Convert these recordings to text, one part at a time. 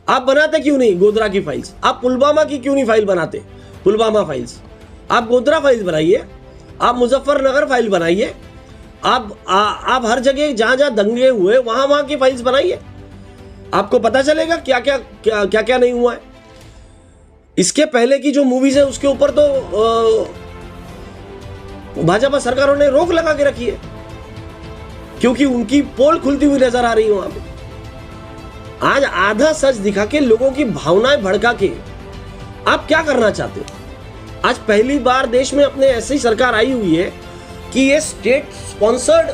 आप बनाते क्यों नहीं गोधरा की फाइल्स? आप पुलवामा की क्यों नहीं फाइल बनाते? पुलवामा फाइल्स आप गोधरा फाइल्स बनाइए, आप मुजफ्फरनगर फाइल बनाइए, आप हर जगह जहां जहां दंगे हुए वहां वहां की फाइल्स बनाइए। आपको पता चलेगा क्या क्या क्या क्या क्या नहीं हुआ है। इसके पहले की जो मूवीज है उसके ऊपर तो भाजपा सरकारों ने रोक लगा के रखी है, क्योंकि उनकी पोल खुलती हुई नजर आ रही है वहां पे। आज आधा सच दिखा के लोगों की भावनाएं भड़का के आप क्या करना चाहते हो? आज पहली बार देश में अपने ऐसी सरकार आई हुई है कि ये स्टेट स्पॉन्सर्ड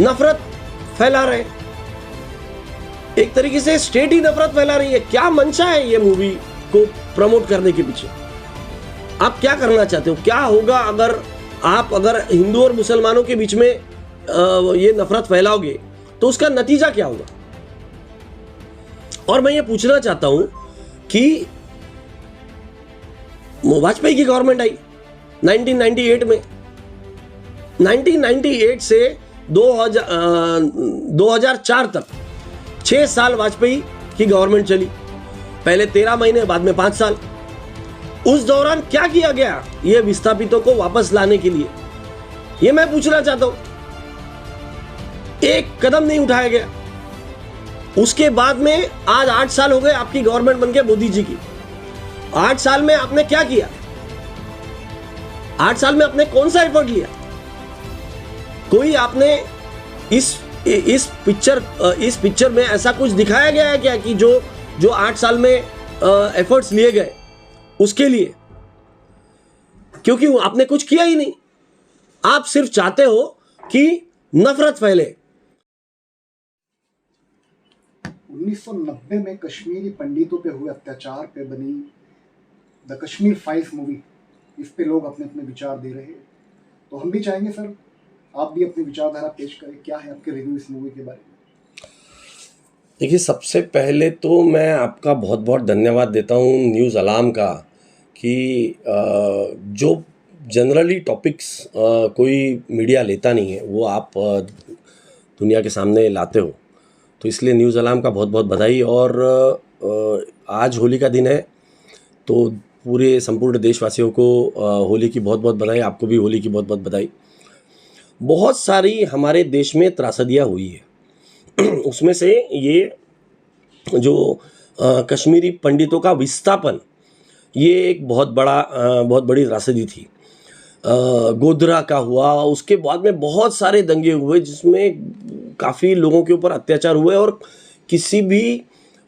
नफरत फैला रहे, एक तरीके से स्टेट ही नफरत फैला रही है। क्या मंशा है ये मूवी को प्रमोट करने के पीछे? आप क्या करना चाहते हो? क्या होगा अगर हिंदू और मुसलमानों के बीच में ये नफरत फैलाओगे तो उसका नतीजा क्या होगा? और मैं ये पूछना चाहता हूं कि वाजपेयी की गवर्नमेंट आई 1998 में, 1998 से 2004 तक 6 साल वाजपेयी की गवर्नमेंट चली। पहले 13 महीने, बाद में 5 साल। उस दौरान क्या किया गया ये विस्थापितों को वापस लाने के लिए? ये मैं पूछना चाहता हूं। एक कदम नहीं उठाया गया। उसके बाद में आज 8 साल हो गए आपकी गवर्नमेंट बनके मोदी जी की। 8 साल में आपने क्या किया? 8 साल में आपने कौन सा एफर्ट लिया? कोई आपने इस पिक्चर में ऐसा कुछ दिखाया गया है क्या कि जो 8 साल में एफर्ट्स लिए गए उसके लिए? क्योंकि आपने कुछ किया ही नहीं। आप सिर्फ चाहते हो कि नफरत फैले। 1990 में कश्मीरी पंडितों पे हुए अत्याचार पे बनी द कश्मीर फाइल्स मूवी, इस पे लोग अपने अपने विचार दे रहे हैं। तो हम भी चाहेंगे सर आप भी अपनी विचारधारा पेश करें। क्या है आपके रिव्यू इस मूवी के बारे में? देखिए, सबसे पहले तो मैं आपका बहुत बहुत धन्यवाद देता हूँ न्यूज़ अलार्म का कि जो जनरली टॉपिक्स कोई मीडिया लेता नहीं है वो आप दुनिया के सामने लाते हो, तो इसलिए न्यूज़ अलार्म का बहुत बहुत बधाई। और आज होली का दिन है तो पूरे संपूर्ण देशवासियों को होली की बहुत बहुत बधाई। आपको भी होली की बहुत बहुत बधाई। बहुत सारी हमारे देश में त्रासदियाँ हुई है उसमें से ये जो कश्मीरी पंडितों का विस्थापन, ये एक बहुत बड़ी त्रासदी थी। गोधरा का हुआ, उसके बाद में बहुत सारे दंगे हुए जिसमें काफ़ी लोगों के ऊपर अत्याचार हुए। और किसी भी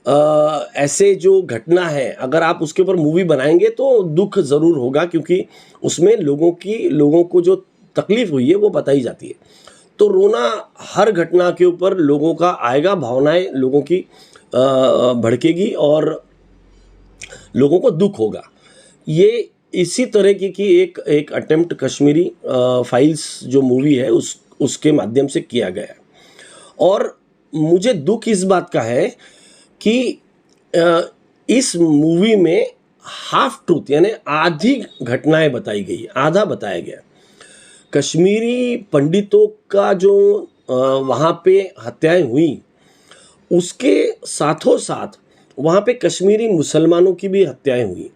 ऐसे जो घटना है अगर आप उसके ऊपर मूवी बनाएंगे तो दुख ज़रूर होगा, क्योंकि उसमें लोगों को जो तकलीफ हुई है वो बताई जाती है। तो रोना हर घटना के ऊपर लोगों का आएगा, भावनाएं लोगों की भड़केगी और लोगों को दुख होगा। ये इसी तरह की एक अटेम्प्ट कश्मीरी फाइल्स जो मूवी है उसके माध्यम से किया गया है। और मुझे दुख इस बात का है कि इस मूवी में हाफ ट्रूथ यानी आधी घटनाएं बताई गई, आधा बताया गया। कश्मीरी पंडितों का जो वहाँ पे हत्याएं हुई उसके साथों साथ वहाँ पे कश्मीरी मुसलमानों की भी हत्याएं हुई।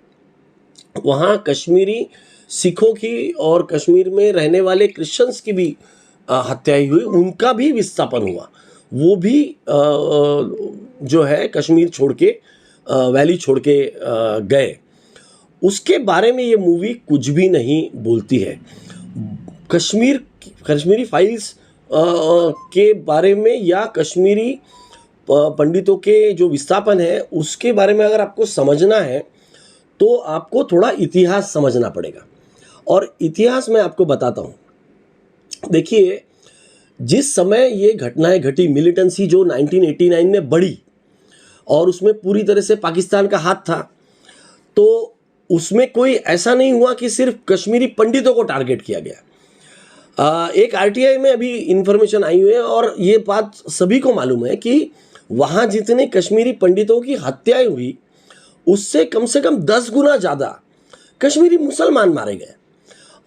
वहाँ कश्मीरी सिखों की और कश्मीर में रहने वाले क्रिश्चियंस की भी हत्याएं हुई, उनका भी विस्थापन हुआ। वो भी जो है कश्मीर छोड़ के वैली छोड़ के गए। उसके बारे में ये मूवी कुछ भी नहीं बोलती है। कश्मीरी फाइल्स के बारे में या कश्मीरी पंडितों के जो विस्थापन है उसके बारे में अगर आपको समझना है तो आपको थोड़ा इतिहास समझना पड़ेगा। और इतिहास मैं आपको बताता हूँ। देखिए, जिस समय ये घटनाएं घटी, मिलिटेंसी जो 1989 में बढ़ी और उसमें पूरी तरह से पाकिस्तान का हाथ था, तो उसमें कोई ऐसा नहीं हुआ कि सिर्फ कश्मीरी पंडितों को टारगेट किया गया। एक आरटीआई में अभी इंफॉर्मेशन आई हुई है और ये बात सभी को मालूम है कि वहाँ जितने कश्मीरी पंडितों की हत्याएं हुई उससे कम से कम 10 गुना ज़्यादा कश्मीरी मुसलमान मारे गए।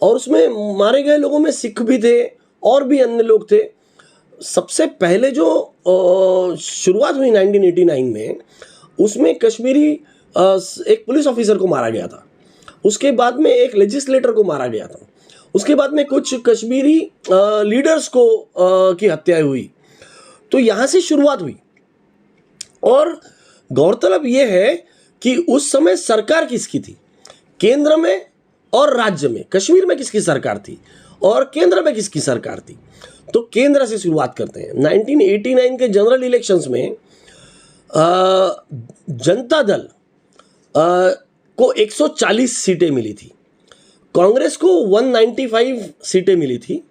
और उसमें मारे गए लोगों में सिख भी थे और भी अन्य लोग थे। सबसे पहले जो शुरुआत हुई 1989 में, उसमें कश्मीरी एक पुलिस ऑफिसर को मारा गया था, उसके बाद में एक लेजिस्लेटर को मारा गया था, उसके बाद में कुछ कश्मीरी लीडर्स को की हत्या हुई। तो यहाँ से शुरुआत हुई। और गौरतलब यह है कि उस समय सरकार किसकी थी, केंद्र में और राज्य में। कश्मीर में किसकी सरकार थी और केंद्र में किसकी सरकार थी? तो केंद्र से शुरुआत करते हैं। 1989 के जनरल इलेक्शंस में जनता दल को 140 सीटें मिली थी, कांग्रेस को 195 सीटें मिली थी।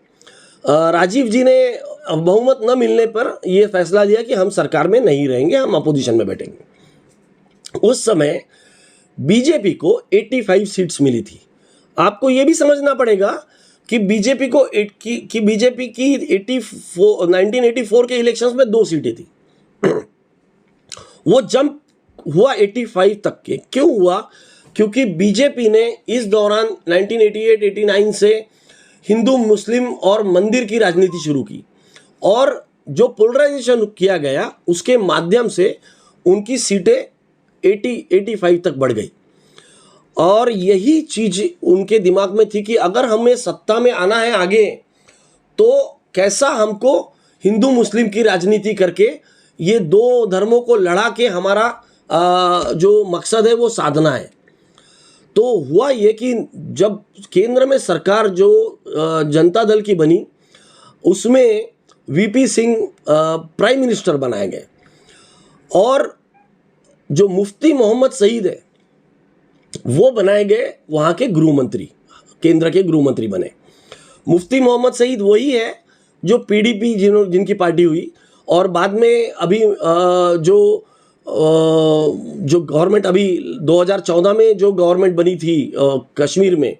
राजीव जी ने बहुमत न मिलने पर यह फैसला लिया कि हम सरकार में नहीं रहेंगे, हम अपोजिशन में बैठेंगे। उस समय बीजेपी को 85 सीट्स मिली थी। आपको यह भी समझना पड़ेगा कि बीजेपी की 1984 के इलेक्शंस में 2 सीटें थी। वो जंप हुआ 85 तक के। क्यों हुआ? क्योंकि बीजेपी ने इस दौरान 1988-89 से हिंदू मुस्लिम और मंदिर की राजनीति शुरू की, और जो पोलराइजेशन किया गया उसके माध्यम से उनकी सीटें 85 तक बढ़ गई। और यही चीज उनके दिमाग में थी कि अगर हमें सत्ता में आना है आगे, तो कैसा हमको हिंदू मुस्लिम की राजनीति करके ये 2 धर्मों को लड़ा के हमारा जो मकसद है वो साधना है। तो हुआ ये कि जब केंद्र में सरकार जो जनता दल की बनी, उसमें वीपी सिंह प्राइम मिनिस्टर बनाए गए, और जो मुफ्ती मोहम्मद सईद है वो बनाए गए वहाँ के गृह मंत्री, केंद्र के गृह मंत्री बने। मुफ्ती मोहम्मद सईद वही है जो पीडीपी जिनकी पार्टी हुई, और बाद में अभी जो गवर्नमेंट अभी 2014 में जो गवर्नमेंट बनी थी कश्मीर में,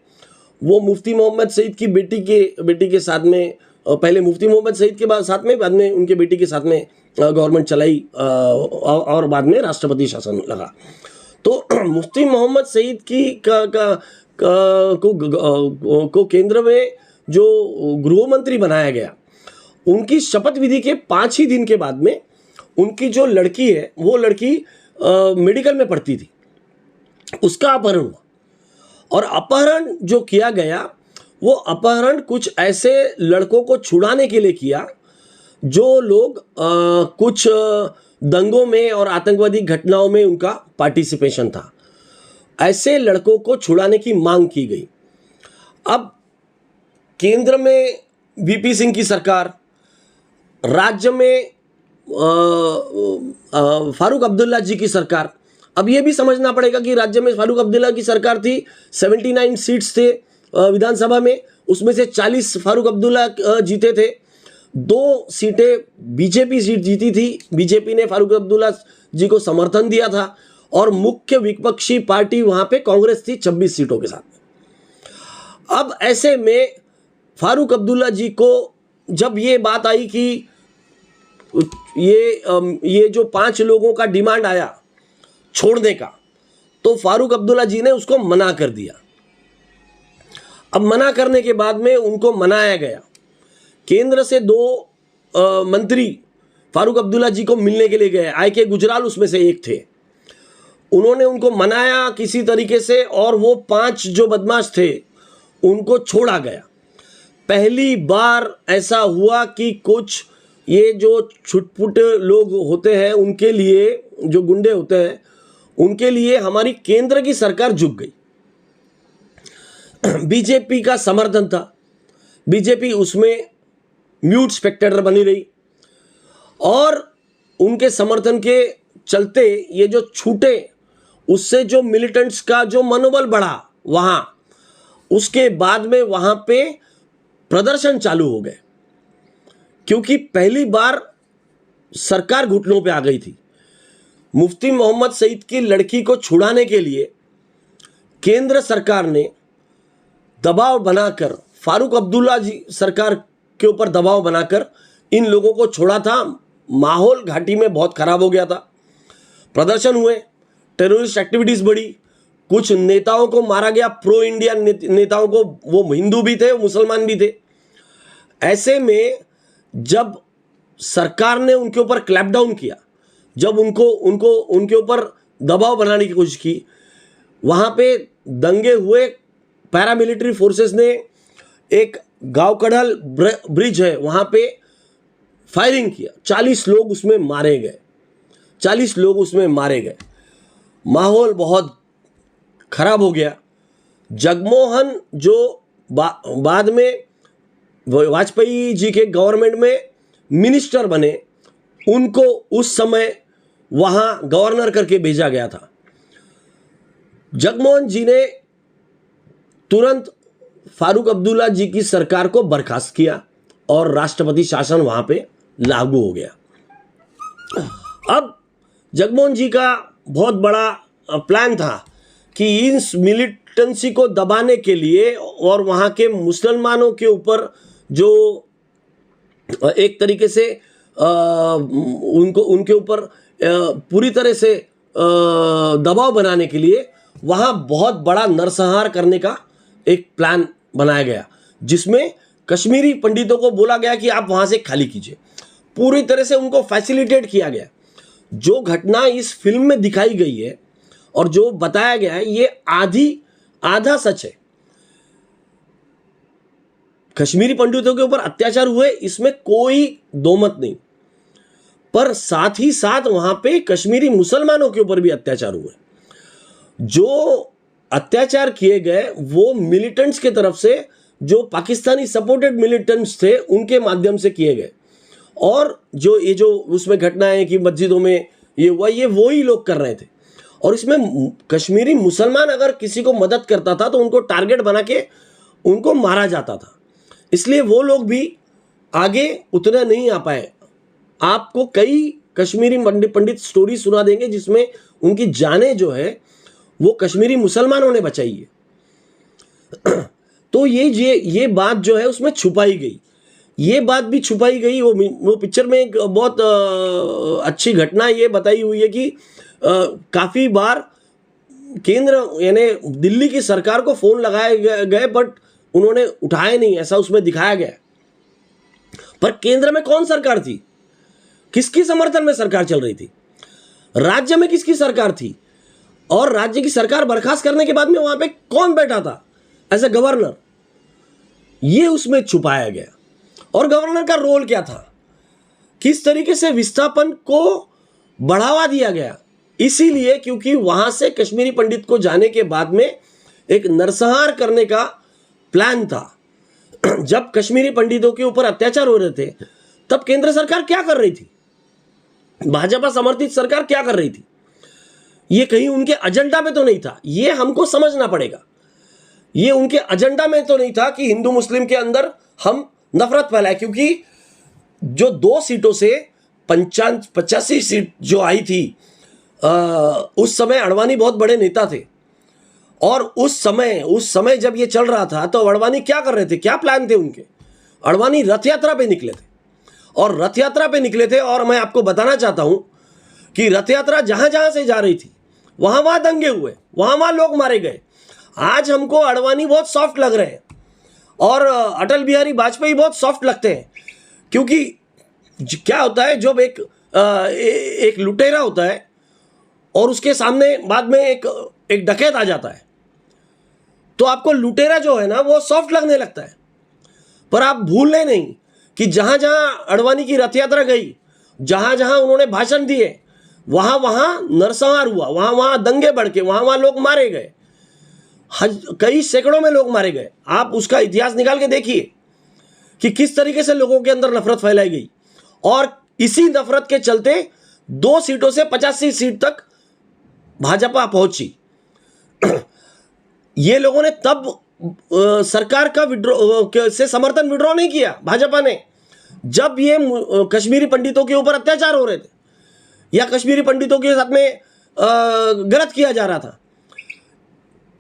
वो मुफ्ती मोहम्मद सईद की बेटी के साथ में, पहले मुफ्ती मोहम्मद सईद के साथ में, बाद में उनके बेटी के साथ में गवर्नमेंट चलाई, और बाद में राष्ट्रपति शासन लगा। तो मुफ्ती मोहम्मद सईद को केंद्र में जो गृह मंत्री बनाया गया, उनकी शपथ विधि के 5 ही दिन के बाद में उनकी जो लड़की है, वो लड़की मेडिकल में पढ़ती थी, उसका अपहरण हुआ। और अपहरण जो किया गया, वो अपहरण कुछ ऐसे लड़कों को छुड़ाने के लिए किया जो लोग कुछ दंगों में और आतंकवादी घटनाओं में उनका पार्टिसिपेशन था। ऐसे लड़कों को छुड़ाने की मांग की गई। अब केंद्र में वीपी सिंह की सरकार, राज्य में फारूक अब्दुल्ला जी की सरकार। अब ये भी समझना पड़ेगा कि राज्य में फारूक अब्दुल्ला की सरकार थी, 79 सीट्स थे विधानसभा में, उसमें से 40 फारूक अब्दुल्ला जीते थे। 2 सीटें बीजेपी सीट जीती थी, बीजेपी ने फारूक अब्दुल्ला जी को समर्थन दिया था, और मुख्य विपक्षी पार्टी वहां पे कांग्रेस थी 26 सीटों के साथ। अब ऐसे में फारूक अब्दुल्ला जी को जब ये बात आई कि ये जो 5 लोगों का डिमांड आया छोड़ने का, तो फारूक अब्दुल्ला जी ने उसको मना कर दिया। अब मना करने के बाद में उनको मनाया गया। केंद्र से 2 मंत्री फारूक अब्दुल्ला जी को मिलने के लिए गए, IK गुजराल उसमें से एक थे। उन्होंने उनको मनाया किसी तरीके से, और वो 5 जो बदमाश थे उनको छोड़ा गया। पहली बार ऐसा हुआ कि कुछ ये जो छुटपुट लोग होते हैं, उनके लिए, जो गुंडे होते हैं, उनके लिए हमारी केंद्र की सरकार झुक गई। बीजेपी का समर्थन था, बीजेपी उसमें म्यूट स्पेक्टेटर बनी रही, और उनके समर्थन के चलते ये जो छूटे, उससे जो मिलिटेंट्स का जो मनोबल बढ़ा वहां, उसके बाद में वहां पे प्रदर्शन चालू हो गए। क्योंकि पहली बार सरकार घुटनों पे आ गई थी। मुफ्ती मोहम्मद सईद की लड़की को छुड़ाने के लिए केंद्र सरकार ने दबाव बनाकर, फारूक अब्दुल्ला जी सरकार के ऊपर दबाव बनाकर इन लोगों को छोड़ा था। माहौल घाटी में बहुत खराब हो गया था, प्रदर्शन हुए, टेररिस्ट एक्टिविटीज बढ़ी, कुछ नेताओं को मारा गया, प्रो इंडिया नेताओं को, वो हिंदू भी थे, मुसलमान भी थे। ऐसे में जब सरकार ने उनके ऊपर क्लैपडाउन किया, जब उनको उनको उनके ऊपर दबाव बनाने की कोशिश की, वहाँ पे दंगे हुए, पैरामिलिट्री फोर्सेस ने एक गांव कड़ल ब्रिज है वहाँ पे फायरिंग किया, 40 लोग उसमें मारे गए, 40 लोग उसमें मारे गए। माहौल बहुत खराब हो गया। जगमोहन जो बाद में वाजपेयी जी के गवर्नमेंट में मिनिस्टर बने, उनको उस समय वहाँ गवर्नर करके भेजा गया था। जगमोहन जी ने तुरंत फारूक अब्दुल्ला जी की सरकार को बर्खास्त किया और राष्ट्रपति शासन वहाँ पे लागू हो गया। अब जगमोहन जी का बहुत बड़ा प्लान था कि इस मिलिटेंसी को दबाने के लिए और वहाँ के मुसलमानों के ऊपर जो एक तरीके से उनके ऊपर पूरी तरह से दबाव बनाने के लिए वहाँ बहुत बड़ा नरसंहार करने का एक प्लान बनाया गया, जिसमें कश्मीरी पंडितों को बोला गया कि आप वहाँ से खाली कीजिए। पूरी तरह से उनको फैसिलिटेट किया गया। जो घटना इस फिल्म में दिखाई गई है और जो बताया गया है, ये आधा सच है। कश्मीरी पंडितों के ऊपर अत्याचार हुए, इसमें कोई दो मत नहीं, पर साथ ही साथ वहां पे कश्मीरी मुसलमानों के ऊपर भी अत्याचार हुए। जो अत्याचार किए गए वो मिलिटेंट्स के तरफ से, जो पाकिस्तानी सपोर्टेड मिलिटेंट्स थे, उनके माध्यम से किए गए। और जो उसमें घटनाएं कि मस्जिदों में ये हुआ, ये वो ही लोग कर रहे थे। और इसमें कश्मीरी मुसलमान अगर किसी को मदद करता था तो उनको टारगेट बना के उनको मारा जाता था। इसलिए वो लोग भी आगे उतने नहीं आ पाए। आपको कई कश्मीरी पंडित स्टोरी सुना देंगे जिसमें उनकी जानें जो है वो कश्मीरी मुसलमानों ने बचाई है। तो ये बात जो है उसमें छुपाई गई, ये बात भी छुपाई गई। वो पिक्चर में एक बहुत अच्छी घटना ये बताई हुई है कि काफ़ी बार केंद्र यानी दिल्ली की सरकार को फ़ोन लगाए गए, बट उन्होंने उठाए नहीं, ऐसा उसमें दिखाया गया। पर केंद्र में कौन सरकार थी, किसकी समर्थन में सरकार चल रही थी, राज्य में किसकी सरकार थी, और राज्य की सरकार बर्खास्त करने के बाद में वहां पे कौन बैठा था एज ए गवर्नर, ये उसमें छुपाया गया। और गवर्नर का रोल क्या था, किस तरीके से विस्थापन को बढ़ावा दिया गया, इसीलिए क्योंकि वहां से कश्मीरी पंडित को जाने के बाद में एक नरसंहार करने का प्लान था। जब कश्मीरी पंडितों के ऊपर अत्याचार हो रहे थे तब केंद्र सरकार क्या कर रही थी, भाजपा समर्थित सरकार क्या कर रही थी, ये कहीं उनके एजेंडा में तो नहीं था। ये हमको समझना पड़ेगा। ये उनके एजेंडा में तो नहीं था कि हिंदू मुस्लिम के अंदर हम नफरत फैलाए, क्योंकि जो 2 सीटों से 85 सीट जो आई थी, उस समय अडवाणी बहुत बड़े नेता थे। और उस समय जब ये चल रहा था तो अडवाणी क्या कर रहे थे, क्या प्लान थे उनके। अडवाणी रथ यात्रा पे निकले थे, और रथ यात्रा पे निकले थे। और मैं आपको बताना चाहता हूं कि रथ यात्रा जहां जहां से जा रही थी वहां दंगे हुए, वहां लोग मारे गए। आज हमको अडवाणी बहुत सॉफ्ट लग रहे हैं और अटल बिहारी वाजपेयी बहुत सॉफ्ट लगते हैं, क्योंकि क्या होता है जब एक लुटेरा होता है और उसके सामने बाद में एक डकैत आ जाता है, तो आपको लुटेरा जो है ना वो सॉफ्ट लगने लगता है। पर आप भूलें नहीं कि जहां जहां अडवाणी की रथ यात्रा गई, जहां जहां उन्होंने भाषण दिए, वहां नरसंहार हुआ, वहां दंगे भड़के, वहां लोग मारे गए, कई सैकड़ों में लोग मारे गए। आप उसका इतिहास निकाल के देखिए कि किस तरीके से लोगों के अंदर नफरत फैलाई गई। और इसी नफरत के चलते 2 सीटों से 85 सीट तक भाजपा पहुंची। ये लोगों ने तब सरकार का विड्रॉ से समर्थन विड्रॉ नहीं किया भाजपा ने, जब ये कश्मीरी पंडितों के ऊपर अत्याचार हो रहे थे या कश्मीरी पंडितों के साथ में गलत किया जा रहा था।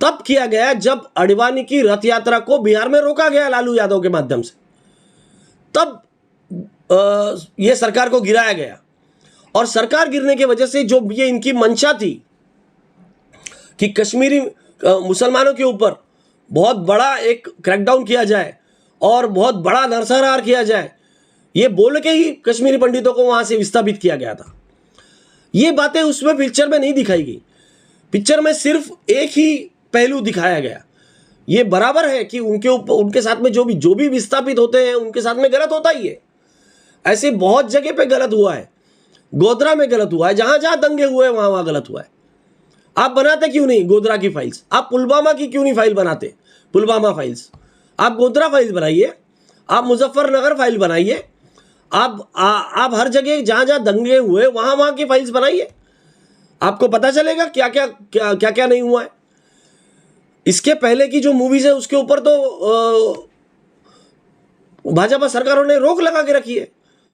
तब किया गया जब अडवाणी की रथ यात्रा को बिहार में रोका गया लालू यादव के माध्यम से, तब यह सरकार को गिराया गया। और सरकार गिरने की वजह से जो ये इनकी मंशा थी कि कश्मीरी मुसलमानों के ऊपर बहुत बड़ा एक क्रैकडाउन किया जाए और बहुत बड़ा नरसंहार किया जाए, ये बोल के ही कश्मीरी पंडितों को वहां से विस्थापित किया गया था। ये बातें उसमें पिक्चर में नहीं दिखाई गई। पिक्चर में सिर्फ एक ही पहलू दिखाया गया। ये बराबर है कि उनके ऊपर, उनके साथ में जो भी विस्थापित होते हैं उनके साथ में गलत होता ही है। ऐसे बहुत जगह पे गलत हुआ है। गोधरा में गलत हुआ है, जहां जहां दंगे हुए वहां वहां गलत हुआ है। आप बनाते क्यों नहीं गोधरा की फाइल्स? आप पुलवामा की क्यों नहीं फाइल बनाते? पुलवामा फाइल्स आप गोधरा फाइल्स बनाइए, आप मुजफ्फरनगर फाइल बनाइए, आप हर जगह जहां जहां दंगे हुए वहां वहां की फाइल्स बनाइए। आपको पता चलेगा क्या क्या क्या क्या क्या नहीं हुआ है। इसके पहले की जो मूवीज है उसके ऊपर तो भाजपा सरकारों ने रोक लगा के रखी है।